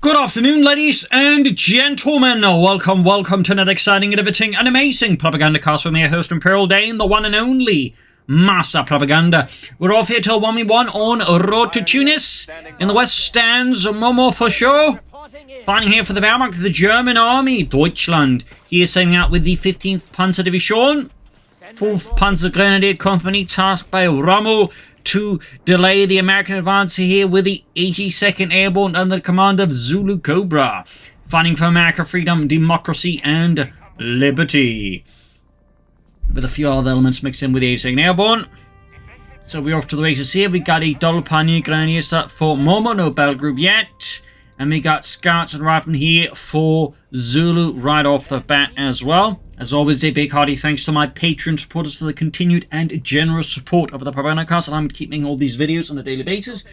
Good afternoon, ladies and gentlemen. Welcome to another exciting, innovating, and amazing Propagandacast with me, your host Imperial Dane, the one and only Master Propaganda. We're off here till 1v1 on road to Tunis. In the west stands momo4sho, fighting here for the Wehrmacht of the German Army, Deutschland. He is sailing out with the 15th Panzer Division, 4th Panzer Grenadier Company, tasked by Rommel to delay the American advance here with the 82nd Airborne under the command of ZuluKobra, fighting for America, freedom, democracy, and liberty. With a few other elements mixed in with the 82nd Airborne. So we're off to the races here. We got a double pioneer grenadier start for Momo, no battle group yet. And we got scouts and riflemen here for Zulu right off the bat as well. As always, a big hearty thanks to my Patreon supporters for the continued and generous support of the Propagandacast, and I'm keeping all these videos on a daily basis.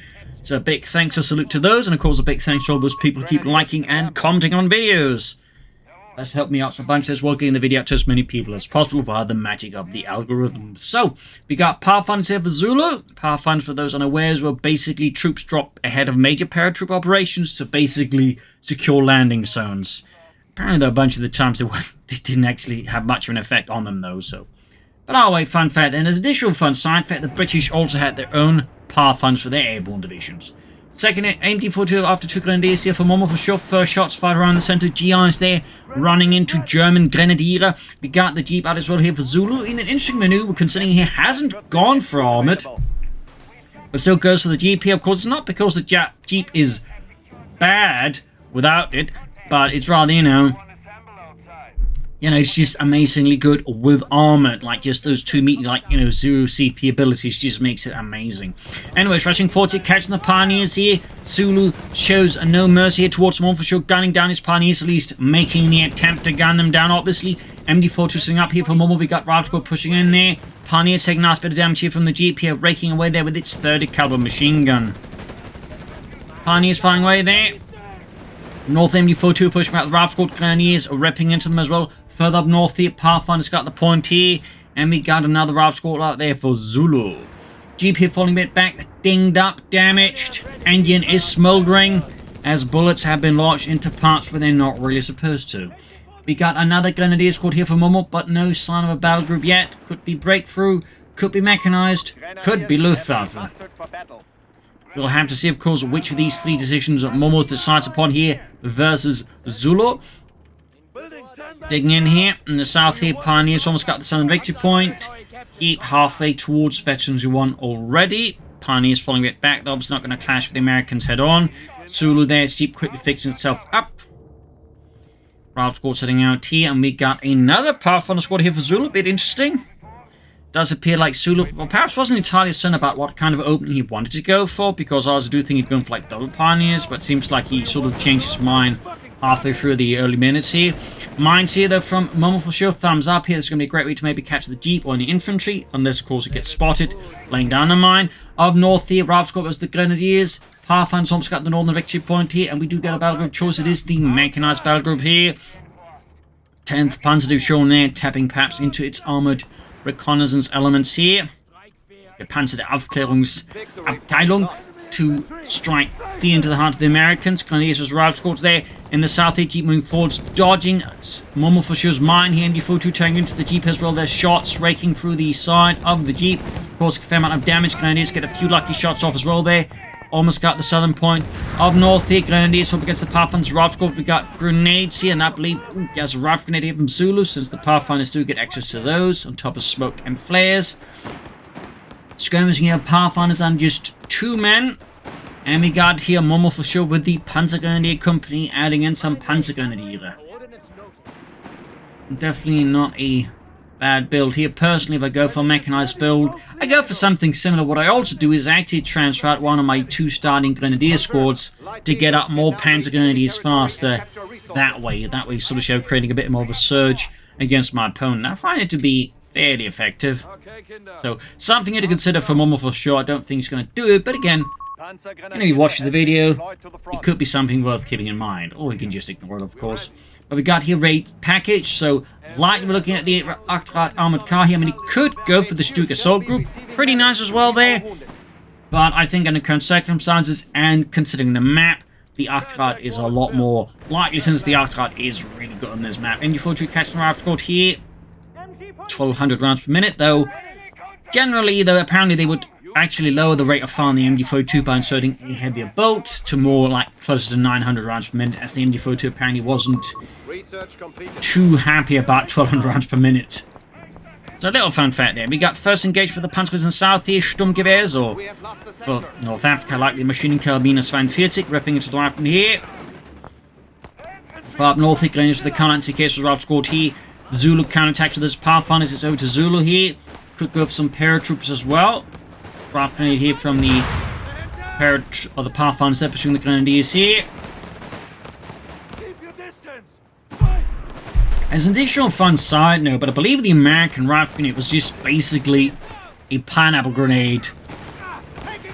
So a big thanks and salute to those, and of course a big thanks to all those people who keep liking and commenting on videos. That's helped me out so much as well, getting the video out to as many people as possible via the magic of the algorithm. So, we got Pathfinders here for Zulu. Pathfinders, for those unawares, were basically troops dropped ahead of major paratroop operations to basically secure landing zones. Apparently, though, a bunch of the times they didn't actually have much of an effect on them, though, so. But anyway, fun fact, and as additional fun side fact, the British also had their own Pathfinders for their airborne divisions. Second, AMD-42 after 2 Grenadiers here for momo4sho. First shots fired around the center. GIs there running into German Grenadier. We got the Jeep out as well here for Zulu in an interesting maneuver, considering he hasn't gone for armored. But still goes for the Jeep here. Of course, it's not because the Jeep is bad without it, but it's rather, you know, it's just amazingly good with armor. Like, just those 2 meters, like, zero CP abilities just makes it amazing. Anyways, rushing forward here, catching the pioneers here. Zulu shows no mercy here towards momo4sho, gunning down his pioneers, at least making the attempt to gun them down, obviously. MD42 sitting up here for Momo. We got Rifle Squad pushing in there. Pioneers taking a nice bit of damage here from the Jeep here, raking away there with its 30 caliber machine gun. Pioneers firing away there. North MD42 pushing back the Rifle Squad. Grenadiers ripping into them as well. Further up north here, Pathfinder's got the point here. And we got another Rifle Squad out there for Zulu. Jeep here falling a bit back, dinged up, damaged. Engine is smoldering as bullets have been launched into parts where they're not really supposed to. We got another Grenadier Squad here for Momo, but no sign of a battle group yet. Could be Breakthrough, could be Mechanized, could be Luftwaffe. We'll have to see, of course, which of these 3 decisions Momo's decides upon here versus Zulu. Digging in here in the south here, Pioneers almost got the southern victory point. Keep halfway towards Veterans who won already. Pioneers falling a bit back, they're obviously not going to clash with the Americans head on. Zulu there, it's Jeep quickly fixing itself up. Rifle Squad sitting out here, and we got another Pathfinder squad here for Zulu, a bit interesting. Does appear like Zulu, well, perhaps wasn't entirely certain about what kind of opening he wanted to go for, because I do think he'd gone for like double Pioneers, but it seems like he sort of changed his mind halfway through the early minutes here. Mines here, though, from momo4sho. Thumbs up here. This is going to be a great way to maybe catch the Jeep or the infantry, unless, of course, it gets spotted laying down a mine. Up north here, Rifle Squad was the Grenadiers. Pathfinder's almost got the northern victory point here, and we do get a battle group choice. It is the Mechanized battle group here. 10th Panzer Division there, tapping perhaps into its armored reconnaissance elements here. Gepanzerte Aufklärungsabteilung to strike fear into the heart of the Americans. Grenadiers was Rifle Squad there in the south here. Jeep moving forwards, dodging momo4sho's mine here. MD42 turning into the Jeep as well. There's shots raking through the side of the Jeep. Of course, a fair amount of damage. Grenadiers get a few lucky shots off as well there. Almost got the southern point of north here. Grenadiers up against the Pathfinders. Rifle Squad, we got grenades here, and I believe there's a rifle grenade here from Zulu, since the Pathfinders do get access to those, on top of smoke and flares. Skirmishing here, Pathfinders and just 2 men. And we got here momo4sho with the Panzer Grenadier Company, adding in some Panzer Grenadier. Definitely not a bad build here. Personally, if I go for a mechanized build, I go for something similar. What I also do is actually transfer out one of my 2 starting Grenadier squads to get up more Panzer Grenadiers faster. That way sort of show creating a bit more of a surge against my opponent. I find it to be fairly effective. So, something to consider for momo4sho. I don't think he's going to do it, but again, if you watch the video, it could be something worth keeping in mind. Or we can just ignore it, of course. But we got here raid package, so likely we're looking at the Achtrad armored car here. I mean, he could go for the Stuka assault group. Pretty nice as well there. But I think under current circumstances and considering the map, the Achtrad is a lot more likely, since the Achtrad is really good on this map. MG42 catching the Rav squad here. 1200 rounds per minute, though. Generally, though, apparently they would actually lower the rate of fire on the MG42 by inserting a heavier bolt to more like closer to 900 rounds per minute, as the MG42 apparently wasn't too happy about 1200 rounds per minute. So a little fun fact there. We got first engaged for the Panzergewehrs in the south here, Sturmgewehrs, or for North Africa, like the Maschinenkarabiner 42, ripping into the right from here. Far up north here, going into the counter anti-case was squad here. Zulu counterattacks with his Pathfinders. It's over to Zulu here. Could go for some paratroopers as well. Draft grenade here from the Pathfinders there, pursuing the Grenadiers here. As an additional fun side note, but I believe the American rifle grenade was just basically a pineapple grenade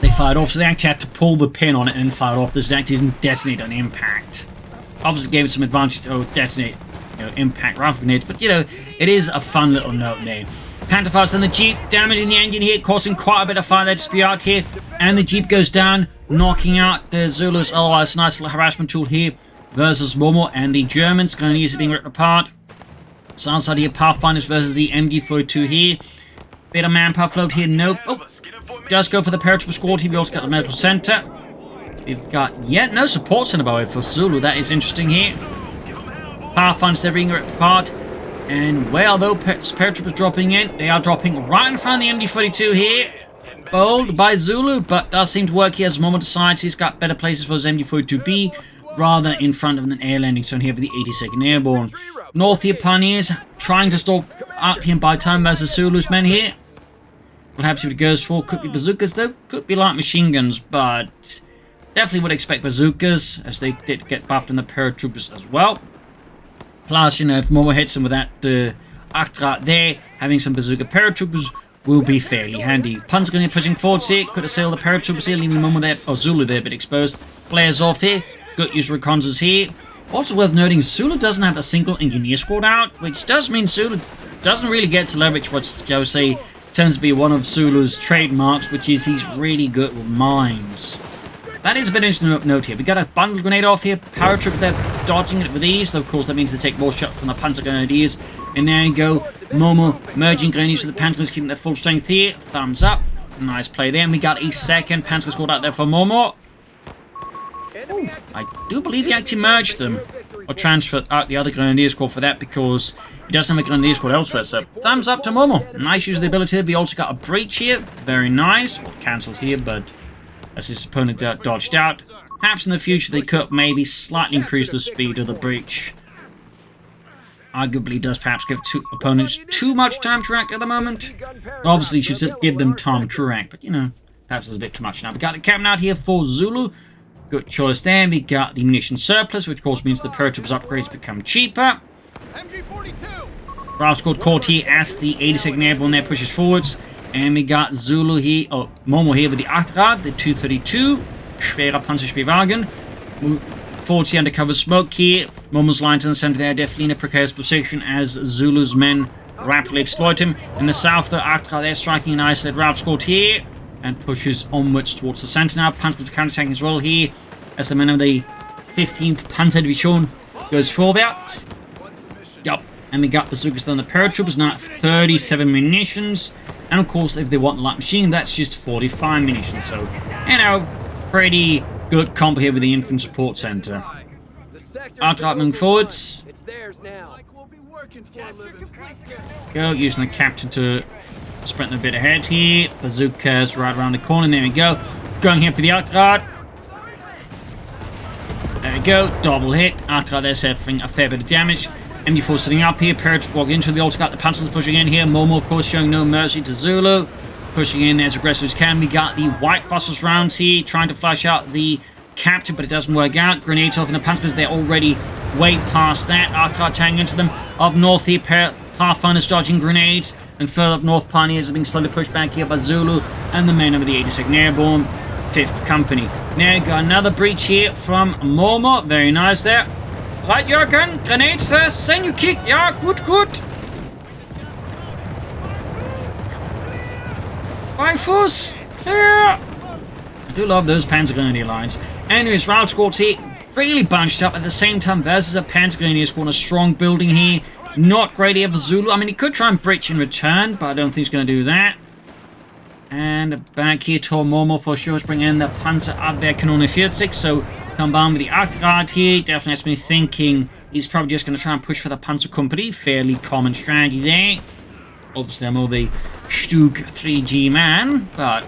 they fired off, so they actually had to pull the pin on it and fire it off. This actually didn't detonate on impact. Obviously gave it some advantage to detonate, impact rifle grenades, but it is a fun little note there. Panther fires on the Jeep, damaging the engine here, causing quite a bit of fire there to be out here, and the Jeep goes down, knocking out the Zulus. Otherwise, nice little harassment tool here versus Momo, and the Germans Grenadiers are being ripped apart. South side here, Pathfinders versus the MG42 here. Bit of manpower float here, nope. Oh, does go for the paratrooper squad here. We also got the medical center. We've got yet no support center by the way for Zulu. That is interesting here. Pathfinders, they're being ripped apart. And well, though, paratroopers dropping in. They are dropping right in front of the MG42 here. Bold by Zulu, but does seem to work here as Momo decides he's got better places for his MG42 to be, rather in front of an air landing zone here for the 82nd Airborne. North here, Pioneers trying to stop out him by time versus Zulu's men here. Perhaps if it goes for, could be bazookas though, could be light machine guns, but definitely would expect bazookas, as they did get buffed in the paratroopers as well. Plus, if Momo hits him with that Achtrad there, having some bazooka paratroopers will be fairly handy. Panzer Grenadier pushing forwards here, could have sailed the paratroopers here, leaving Momo there, or Zulu there, a bit exposed. Flares off here, good use of reconnaissance here. Also worth noting, Zulu doesn't have a single engineer squad out, which does mean Zulu doesn't really get to leverage what I would say tends to be one of Zulu's trademarks, which is he's really good with mines. That is a bit interesting to note here. We got a bundle grenade off here, paratrooper there dodging it with ease, though of course that means they take more shots from the Panzer Grenadiers. And there you go, Momo merging Grenadiers with the Panthers, keeping their full strength here. Thumbs up. Nice play there. And we got a second Panzer squad out there for Momo. Ooh, I do believe he actually merged them, or transferred out the other Grenadier squad for that, because he doesn't have a Grenadier squad elsewhere. So thumbs up to Momo. Nice use of the ability. We also got a breach here. Very nice. Well, cancelled here, but as his opponent dodged out. Perhaps in the future they could maybe slightly increase the speed of the breach. Arguably does perhaps give opponents too much time to react at the moment. Obviously you should give them time to react, but perhaps it's a bit too much now. We got the captain out here for Zulu. Good choice there. We got the munition surplus, which of course means the paratroopers upgrades become cheaper. Bravo squad caught here as the 82nd Airborne there pushes forwards. And we got Zulu here, or Momo here with the Achtrad, the 232, schwerer Panzerspielwagen. 40 undercover smoke here. Momo's lines in the center there, definitely in a precarious position as Zulu's men rapidly exploit him. In the south, the Achtrad there striking an isolated Rav squad here and pushes onwards towards the center now. Panzers counterattacking as well here as the men of the 15th Panzer Division goes forwards. Yup, and we got bazookas on the paratroopers, now at 37 munitions. And of course, if they want light machine, that's just 45 munitions. So, pretty good combo here with the infantry support center. Achtrad moving forwards. Go, using the captain to sprint a bit ahead here. Bazookas right around the corner. There we go. Going here for the Achtrad. There we go. Double hit. Achtrad there suffering a fair bit of damage. MD4 sitting up here, paratroopers walking into the got the Panthers pushing in here. Momo, of course, showing no mercy to Zulu. Pushing in as aggressive as can. We got the White Phosphorus rounds here, trying to flash out the captain, but it doesn't work out. Grenades off in the Panthers, they're already way past that. Achtrad tagging into them. Up north here, Pathfinders dodging grenades. And further up north, Pioneers are being slowly pushed back here by Zulu and the men of the 82nd Airborne, 5th Company. Now, got another breach here from Momo. Very nice there. Right, Jürgen, grenades first, then you kick. Yeah, good. By Fuss, clear. I do love those Panzer Grenadier lines. Anyways, round squads here, really bunched up. At the same time, versus a Pentagon squad, a strong building here. Not great here for Zulu. I mean, he could try and breach in return, but I don't think he's going to do that. And back here to momo4sho is bringing in the Panzerabwehrkanone 40. So combined with the Achtrad here, definitely has me thinking he's probably just going to try and push for the Panzer Company. Fairly common strategy there. Obviously, I'm more the Stug 3G man, but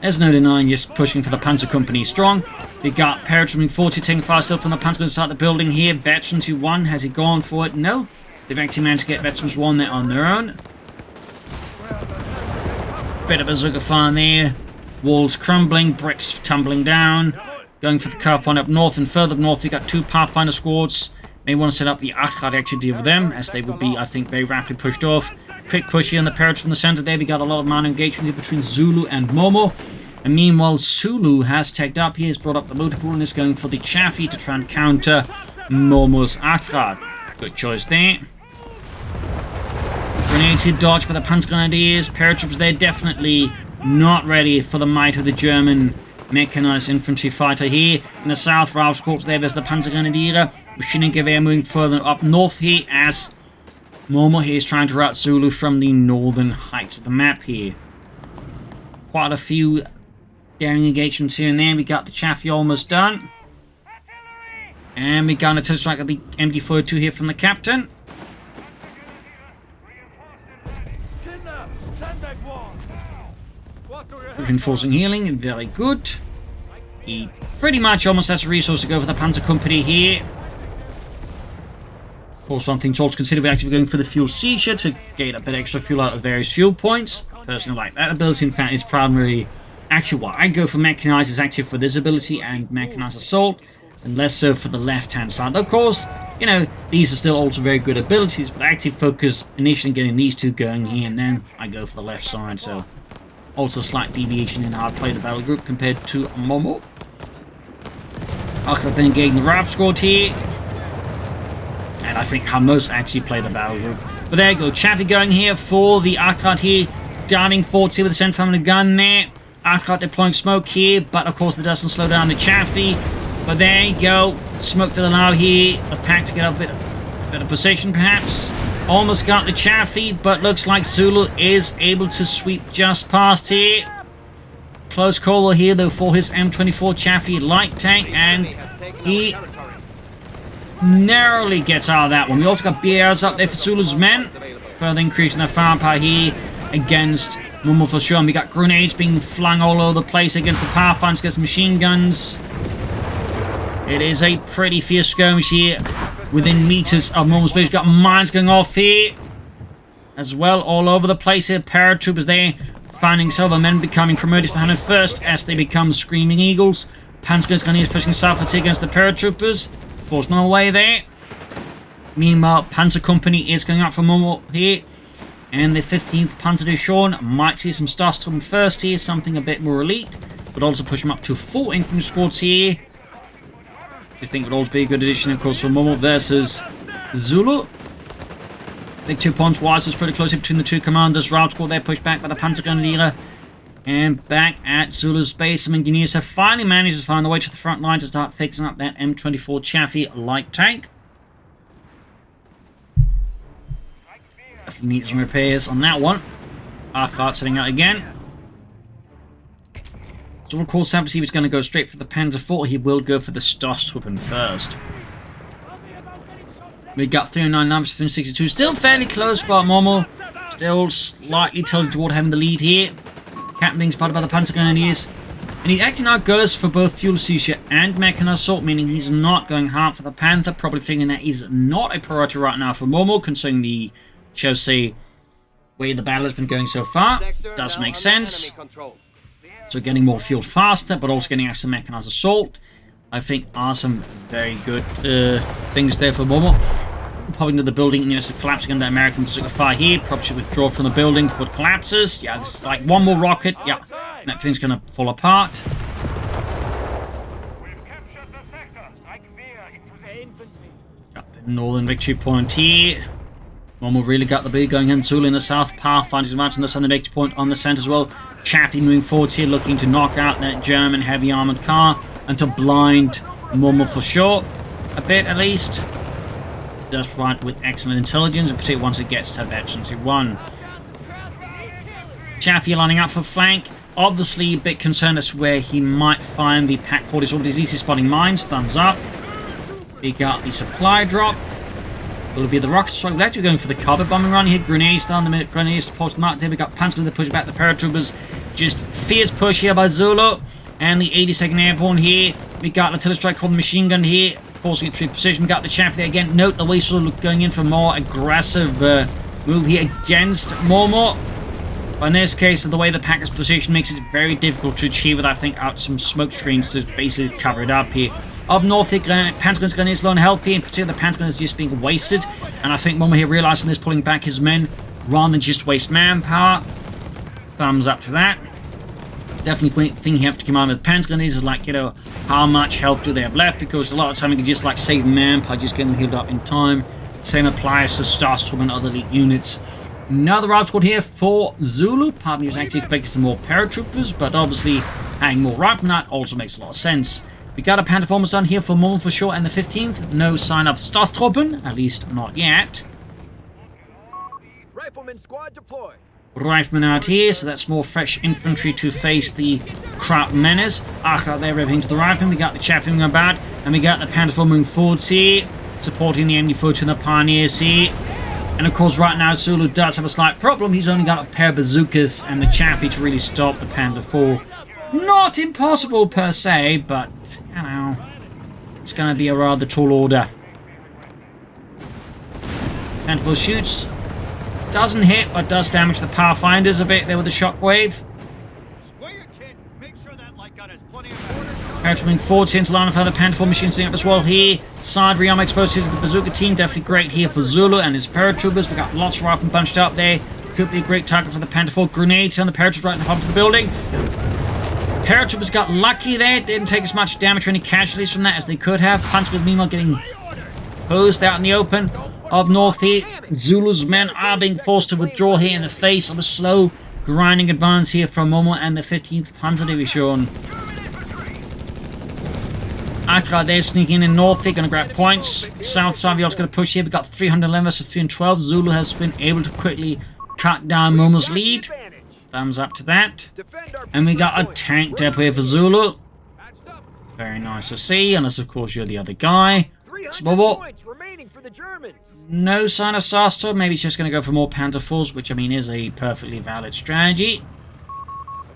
there's no denying just pushing for the Panzer Company strong. We got paratrooping 40 taking fast still from the Panzer inside the building here. Veterans who won. Has he gone for it? No. They've actually managed to get Veterans 1 there on their own. Bit of a Zugafan there. Walls crumbling, bricks tumbling down. Going for the car point up north, and further up north we got 2 Pathfinder squads. May want to set up the Achtrad to actually deal with them, as they will be, I think, very rapidly pushed off. Quick push here on the paratroop in the center there. We got a lot of man engagement here between Zulu and Momo. And meanwhile, Zulu has tagged up. He has brought up the motor pool and is going for the Chaffee to try and counter Momo's Achtrad. Good choice there. Grenades here dodged by the Panzer Grenadiers. Paratroops there definitely not ready for the might of the German Mechanized Infantry fighter here. In the south, Ralph's Corps there's the Panzer Grenadier. Maschinengewehr moving further up north here as Momo here is trying to rout Zulu from the northern heights of the map here. Quite a few daring engagements here and there. We got the Chaffee almost done. And we got a test strike of the MD-42 here from the captain. Reinforcing healing, very good. He pretty much almost has a resource to go for the Panzer Company here. Of course, one thing to also consider, we're actually going for the fuel seizure to get a bit extra fuel out of various fuel points. Personally, like that ability, in fact, is primarily actually what I go for. Mechanized is actually for this ability and Mechanized Assault, and less so for the left-hand side. Of course, you know, these are still also very good abilities, but I actually focus initially getting these two going here, and then I go for the left side, so also slight deviation in how I play the battle group compared to Momo. I'll then engage the Rap squad here. And I think how most actually play the battle group. But there you go, Chaffee going here for the Achtrad here. Downing 40 with the center family gun there. Achtrad deploying smoke here, but of course that doesn't slow down the Chaffee. But there you go, smoke to allow here. A pack to get a bit of position perhaps. Almost got the Chaffee, but looks like Zulu is able to sweep just past here. Close call here though for his M24 Chaffee light tank, and he narrowly gets out of that one. We also got BRs up there for Zulu's men. Further increasing their firepower here against momo4sho. And we got grenades being flung all over the place against the Pathfinders, against machine guns. It is a pretty fierce skirmish here within meters of Momo's base. We've got mines going off here as well all over the place here. Paratroopers there finding several men becoming promoted to the 101st as they become Screaming Eagles. Panzer Grenadiers pushing southwards here against the paratroopers. Force no way there. Meanwhile, Panzer Company is going out for Momo here. And the 15th Panzer Division might see some Starstruppen first here, something a bit more elite. But also push them up to 4 infantry squads here. I think would also be a good addition, of course, for Momo versus Zulu. Big 2 points wise, it's pretty close between the two commanders. Route squad there pushed back by the Panzer Grenadier. And back at Zulu's base, some engineers have finally managed to find their way to the front line to start fixing up that M24 Chaffee light tank. Definitely need some repairs on that one. Achtrad setting out again. So of course, Sabbath was going to go straight for the Panzer IV. He will go for the Starstruppen first. We got 309 numbers, 362. Still fairly close, but Momo still slightly tilted toward having the lead here. Captain being spotted by the Panzer Grenadiers. And he actually now goes for both fuel seizure and mechanized assault, meaning he's not going hard for the Panther. Probably thinking that he's not a priority right now for Momo, considering the, shall we say, way the battle has been going so far. Does make sense. So getting more fuel faster, but also getting extra mechanized assault, I think are some very good things there for Momo. Popping into the building, you know, it's collapsing under American bazooka fire here. Probably should withdraw from the building before it collapses. Yeah, this is like one more rocket. Yeah, and that thing's gonna fall apart. Got the northern victory point here. Momo really got the lead going in. Zulu in the south. Pathfinders advancing the southern victory point on the center as well. Chaffee moving forward here, looking to knock out that German heavy armored car. and to blind momo4sho a bit at least. It does provide with excellent intelligence, particularly once it gets to that Excellency 1. Chaffee lining up for flank. Obviously a bit concerned as to where he might find the Pack 40s or Decisive spotting mines. Thumbs up. We got the supply drop. Will it be the rocket strike? We're actually going for the carpet bombing run here. Grenades down the minute. Grenades supporting them out there. We got Panzer to push back the paratroopers. Just fierce push here by Zulu. And the 82nd Airborne here. We got artillery strike called the machine gun here. Forcing it to position. We got the chaff there again. Note the way sort of going in for more aggressive move here against Momo. But in this case, the way the pack is positioned makes it very difficult to achieve it. I think out some smoke screens to basically cover it up here. Up north here, Panzergun's going to low on health here. In particular, the Panzergun is just being wasted. And I think Momo here realizing this, pulling back his men rather than just waste manpower. Thumbs up for that. Definitely think you have to command with Panzergun is like, you know, how much health do they have left? Because a lot of time you can just like save manpower, just getting healed up in time. Same applies to Starstorm and other elite units. Another route squad here for Zulu. Part of me was actually expecting some more paratroopers, but obviously having more riflemen that also makes a lot of sense. We got a Panther Formers done here for momo4sho and the 15th. No sign of Starstorm, at least not yet. Rifleman squad deployed. Riflemen out here, so that's more fresh infantry to face the Kraut Menace. Out there ripping to the riflemen. We got the chaffing about, and we got the Panther Forming forwards here, supporting the MD-40 and the Pioneers here. And of course, right now, Zulu does have a slight problem. He's only got a pair of bazookas and the Chaffee to really stop the Panther 4. Not impossible per se, but, you know, it's going to be a rather tall order. Panther 4 shoots. Doesn't hit, but does damage the Power Finders a bit there with the shockwave. Paratrooping forwards into line of other Panther 4 machines up as well here. Side rearm exposed to the bazooka team. Definitely great here for Zulu and his paratroopers. We got lots of riflemen bunched up there. Could be a great target for the Panther 4. Grenades on the paratroopers right in the front of the building. Paratroopers got lucky there. Didn't take as much damage or any casualties from that as they could have. Panzerguns meanwhile getting posed out in the open. Up north here, Zulu's men are being forced to withdraw here in the face of a slow grinding advance here from Momo and the 15th Panzer Division. After they're sneaking in north, they're going to grab points. South side, we're also going to push here. We've got 311 versus 312. Zulu has been able to quickly cut down Momo's lead. Thumbs up to that. And we got a tank depot here for Zulu. Very nice to see, unless of course you're the other guy. No sign of Starstorm. Maybe it's just going to go for more Panther 4s, which I mean is a perfectly valid strategy.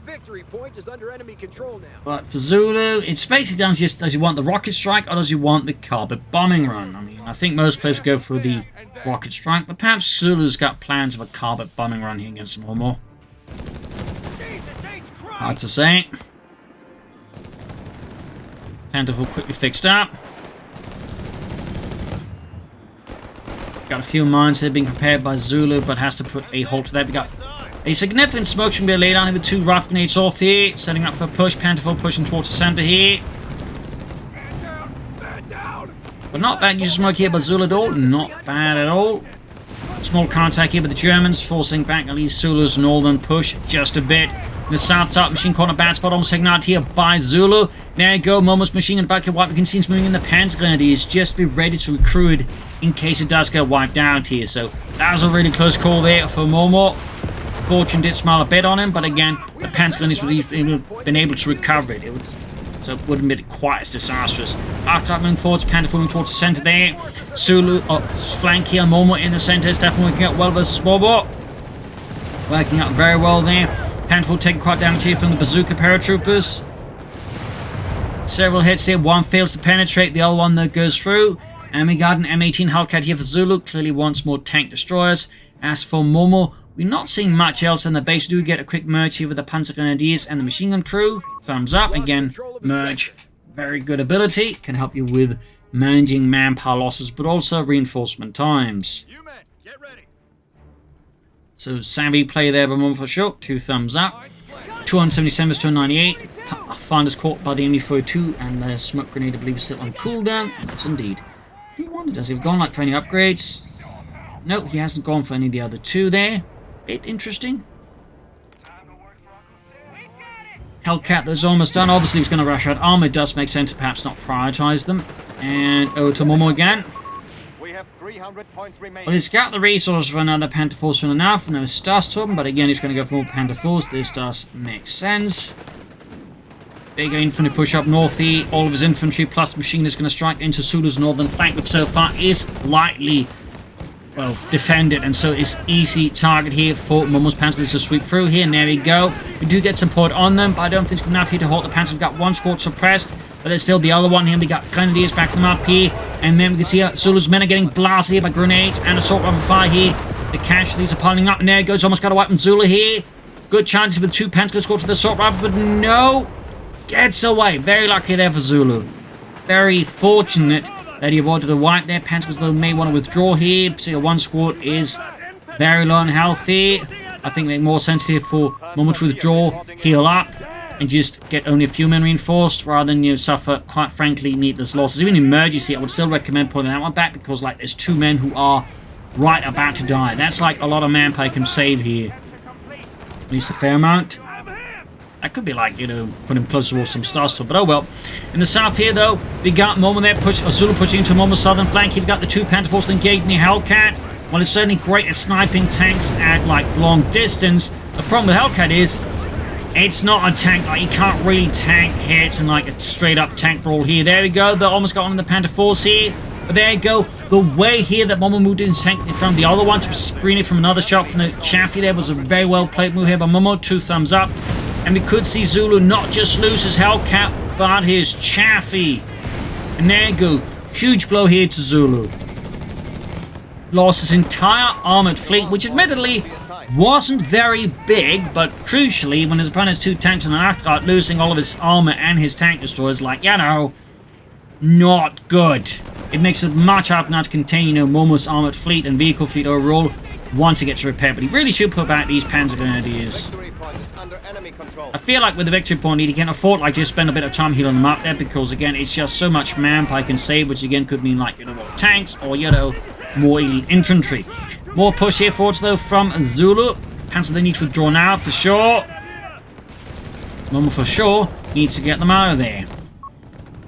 Victory point is under enemy control now. But for Zulu, it's basically down to just, does he want the rocket strike or does he want the carpet bombing run? I mean, I think most players go for the rocket strike, but perhaps Zulu's got plans of a carpet bombing run here against Momo. Hard to say. Panther 4 quickly fixed up. Got a few mines that have been prepared by Zulu, but has to put a halt to that. We got a significant smoke should be laid on with 2 rifle grenades off here, setting up for a push. Panther 4 pushing towards the center here. But not bad use of smoke here by Zulu at all. Not bad at all. Small contact here with the Germans, forcing back at least Zulu's northern push just a bit. In the south side, machine corner bad spot, almost taken out here by Zulu. There you go, Momo's machine gun back to wipe. We can see it's moving in the Panzer Grenadiers, just be ready to recruit in case it does get wiped out here. So that was a really close call there for Momo. Fortune did smile a bit on him, but again, the Panzer Grenadiers would have been able to recover it. So it wouldn't be quite as disastrous. After that, moving forwards, Panther moving towards the center there. Zulu, flank here, Momo in the center is definitely working out well versus Momo. Working out very well there. Panther taking quite damage here from the bazooka paratroopers. Several hits here. One fails to penetrate, the other one that goes through. And we got an M18 Hellcat here for Zulu. Clearly wants more tank destroyers. As for Momo, we're not seeing much else in the base. We do get a quick merge here with the Panzer Grenadiers and the machine gun crew. Thumbs up. Again, merge. Very good ability. Can help you with managing manpower losses, but also reinforcement times. So savvy play there by momo4sho. 2 thumbs up. 277 to 298. Finders caught by the MD-42 and the smoke grenade I believe is still on cooldown. And it's indeed. Who wondered, has he gone like for any upgrades? No, he hasn't gone for any of the other 2 there. Bit interesting. Hellcat that's almost done. Obviously, he's going to rush out armor. It does make sense to perhaps not prioritize them. And over to Momo again. We have 300 points remaining. Well, he's got the resource for another Panther Force soon enough. No stars to him, but again, he's going to go for more Panther Force. This does make sense. Bigger infantry push up north here. All of his infantry plus machine is going to strike into Zulu's northern flank, which so far is lightly, well, defended, and so it's easy target here for Momo's Panzers to sweep through here, and there we go. We do get support on them, but I don't think it's good enough here to hold the Panzers. We've got one squad suppressed, but there's still the other one here. We got Grenadiers backing them up here, and then we can see Zulu's men are getting blasted here by grenades and assault rifle fire here. The casualties are piling up, and there it goes. Almost got a wipe on Zulu here. Good chances for the two Panzers to score to the assault rifle, but no. Gets away. Very lucky there for Zulu. Very fortunate that he avoided a wipe there. Panzers, though, may want to withdraw here. So your one squad is very low and healthy. I think they make more sense here for Momo to withdraw, heal up, and just get only a few men reinforced rather than, you know, suffer, quite frankly, needless losses. Even in emergency, I would still recommend putting that one back because, like, there's two men who are right about to die. That's, like, a lot of manpower you can save here. At least a fair amount. That could be like, you know, put him closer towards some stars to, but oh well. In the south here, though, we got Momo there, Zulu pushing into Momo's southern flank. You've got the two Panther Forces engaged in the Hellcat. Well, it's certainly great at sniping tanks at, like, long distance. The problem with Hellcat is, it's not a tank. Like, you can't really tank hits and, like, a straight-up tank brawl here. There we go. They almost got one of the Panther Force here. But there you go. The way here that Momo moved in tank from the other one to screen it from another shot from the Chaffee there was a very well-played move here by Momo. 2 thumbs up. And we could see Zulu not just lose his Hellcat, but his Chaffee. And there you go. Huge blow here to Zulu. Lost his entire armored fleet, which admittedly wasn't very big, but crucially, when his opponent's 2 tanks and an Arctart losing all of his armor and his tank destroyers, like, you know, not good. It makes it much harder now to contain, you know, Momo's armored fleet and vehicle fleet overall once it gets repaired. But he really should put back these Panzer Grenadiers. I feel like with the victory point, he can afford, like, just spend a bit of time healing them up there because, again, it's just so much manpower I can save, which, again, could mean, like, you know, more tanks or, you know, more elite infantry. More push here forwards, though, from Zulu. Panzer they need to withdraw now, for sure. momo4sho needs to get them out of there.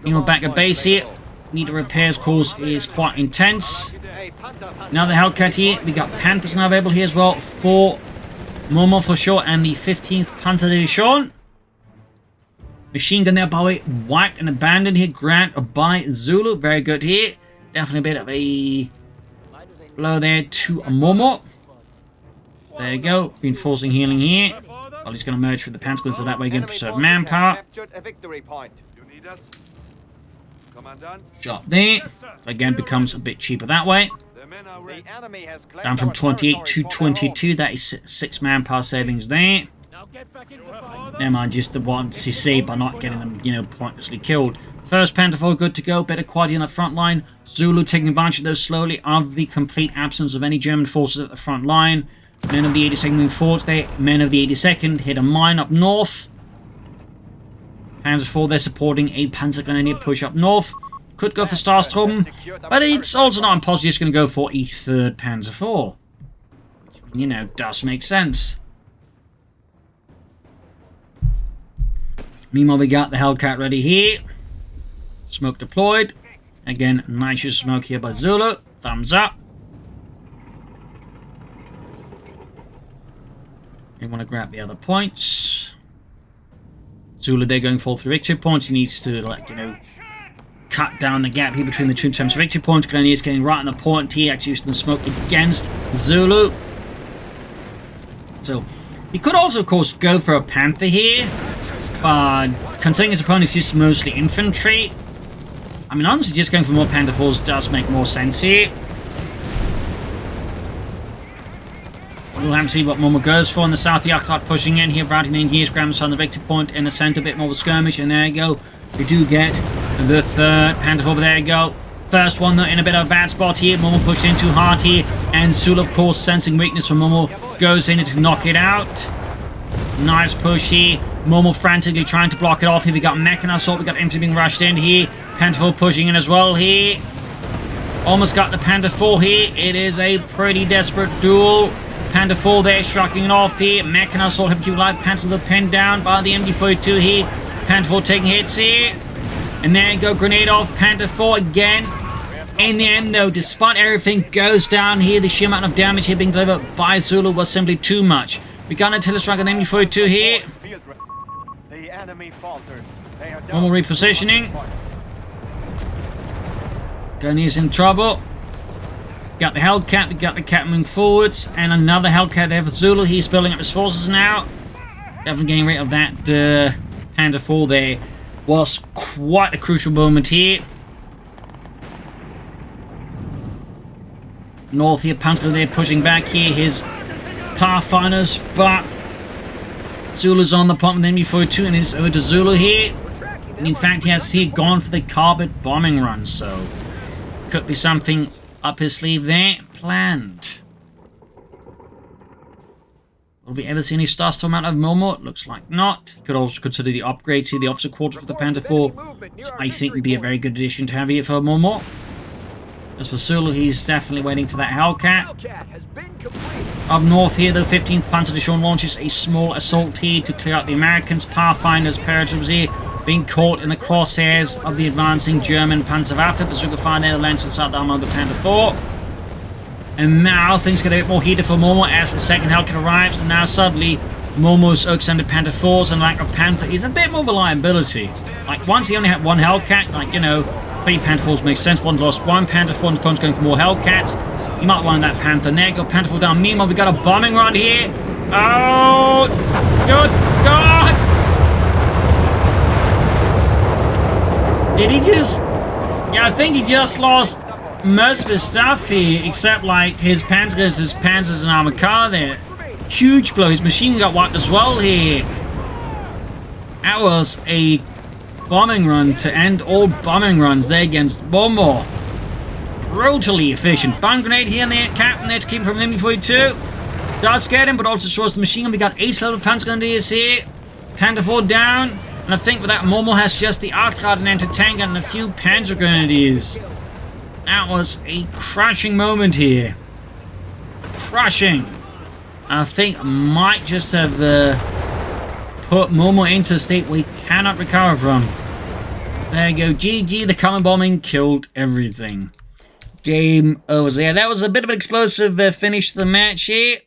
Meanwhile, back at base here. Need a repairs course is quite intense. Now the Hellcat here. We got Panthers now available here as well for momo4sho and the 15th Panzer Division. Machine gun there, by the way, wiped and abandoned here. Grabbed by Zulu. Very good here. Definitely a bit of a blow there to Momo. There you go. Reinforcing healing here. Well, he's going to merge with the Panthers, so that way he can preserve manpower. Shot there. So again, becomes a bit cheaper that way. Down from 28 to 22. That is 6 manpower savings there. Never mind, just the ones you see by not getting them, you know, pointlessly killed. First Panther Force good to go. Better quality on the front line. Zulu taking advantage of those slowly of the complete absence of any German forces at the front line. Men of the 82nd move forwards there. Men of the 82nd hit a mine up north. Panzer IV, they're supporting a Panzer Grenadier push up north. Could go for Starstorm, but it's also not impossible just going to go for a 3rd Panzer IV. Which, you know, does make sense. Meanwhile, we got the Hellcat ready here. Smoke deployed. Again, nice use of smoke here by Zulu. Thumbs up. We want to grab the other points. Zulu, they're going for 3 victory points. He needs to, like, you know, cut down the gap here between the 2 terms of victory points. Grenadiers getting right on the point here, actually using the smoke against Zulu. So, he could also, of course, go for a Panther here. But considering his opponent is just mostly infantry, I mean, honestly, just going for more Panther Force does make more sense here. We'll have to see what Momo goes for in the south. The Arctart pushing in here, routing the engineers, grabs on the victory point in the center, a bit more of a skirmish, and there you go. We do get the 3rd Panther Force, but there you go. First one, though, in a bit of a bad spot here. Momo pushed in too hard here, and Zulu, of course, sensing weakness from Momo, goes in to knock it out. Nice push here. Momo frantically trying to block it off here. We got Mechanized assault. We got infantry being rushed in here. Panther IV pushing in as well here. Almost got the Panther IV here. It is a pretty desperate duel. Panther 4 there, striking it off here. Mechanized assault, helping keep alive. Panther the pinned down by the MG42 here. Panther 4 taking hits here. And there you go, grenade off. Panther 4 again. In the end, though, despite everything goes down here, the sheer amount of damage here being delivered by Zulu was simply too much. We got an artillery strike on the MG42 here. The enemy falters. They are Normal repositioning. Gunny's in trouble. Got the Hellcat, we got the Cat moving forwards, and another Hellcat there for Zulu. He's building up his forces now. Definitely getting rid of that Panther 4 there. Was quite a crucial moment here. North here, Panther there pushing back here. His Pathfinders, but Zulu's on the pump with MG42 and it's over to Zulu here. And in fact, he has here gone for the carpet bombing run, so could be something up his sleeve there, planned. Will we ever see any Star Storm out of Momo? Looks like not. Could also consider the upgrade to the officer quarters for the Panther 4, which I think would be a very good addition to have here for Momo. As for Zulu, he's definitely waiting for that Hellcat. Up north here, the 15th Panzer Division launches a small assault here to clear out the Americans. Pathfinders, paratroopers here, being caught in the crosshairs of the advancing German Panzerwaffe. Bazooka fire there, lands inside the armor of the Panther 4. And now things get a bit more heated for Momo as the second Hellcat arrives. And now suddenly, Momo's extended Panther 4s and lack of Panther is a bit more of a liability. Like, once he only had one Hellcat, like, you know, 3 Panther 4s makes sense. One lost one Panther 4 and the opponent's going for more Hellcats. You might want that Panther. There you go, Panther 4 down. Meanwhile, we got a bombing run here. Oh, good God! Did he just... Yeah, I think he just lost most of his stuff here, except like his Panzers, and armor car there. Huge blow. His machine got wiped as well here. That was a bombing run to end all bombing runs there against Momo. Brutally efficient. Bomb grenade here in the captain there to keep him from MB42. Does get him, but also destroys the machine gun. We got ace level Panzer Grenadiers here. Panther 4 down. And I think with that, Momo has just the Artrad and anti-tank and a few Panzer Grenadiers. That was a crushing moment here. Crushing. I think I might just have put Momo into a state we cannot recover from. There you go. GG. The common bombing killed everything. Game over. Yeah, that was a bit of an explosive finish to the match here.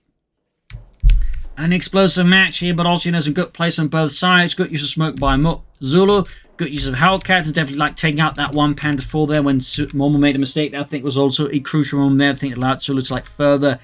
An explosive match here, but also, you know, some good plays on both sides. Good use of smoke by Zulu. Good use of Hellcats. Definitely like taking out that one Panther 4 there when Momo made a mistake. That I think was also a crucial moment there. I think it allowed Zulu to like further,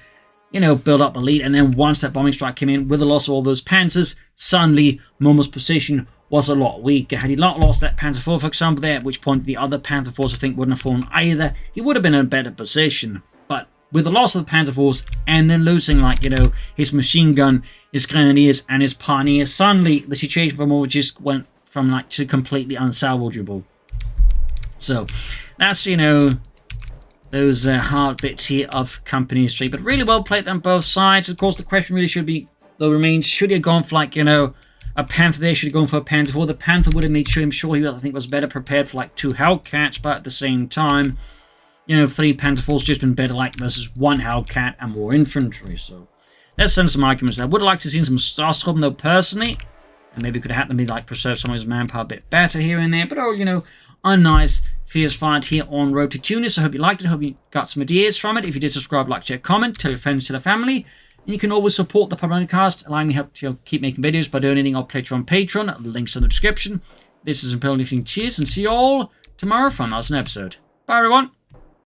you know, build up a lead. And then once that bombing strike came in with the loss of all those Panzers, suddenly Momo's position was a lot weaker. Had he not lost that Panther 4, for example, there, at which point the other Panther 4s I think wouldn't have fallen either, he would have been in a better position. But with the loss of the Panther 4s and then losing, like, you know, his machine gun, his grenadiers, and his pioneers, suddenly the situation for Momo just went from like to completely unsalvageable. So that's, you know, those hard bits here of company history, but really well played on both sides. Of course, the question really should be, though, remains, should he have gone for, like, you know, a Panther there? Should have gone for a Panther 4? The Panther would have made sure, I'm sure he was, I think, was better prepared for like 2 Hellcats, but at the same time, you know, 3 Panther 4s just been better like versus 1 Hellcat and more infantry. So let's send some arguments there. Would have liked to see some Starstorm though, personally, and maybe could have had them be like preserve some of his manpower a bit better here and there. But oh, you know, a nice fierce fight here on Road to Tunis. I hope you liked it. I hope you got some ideas from it. If you did, subscribe, like, share, comment, tell your friends, tell your family. And you can always support the Propagandacast, allowing me help to keep making videos by donating or pledging on Patreon. Links in the description. This is Imperial Cheers, and see you all tomorrow for another episode. Bye, everyone.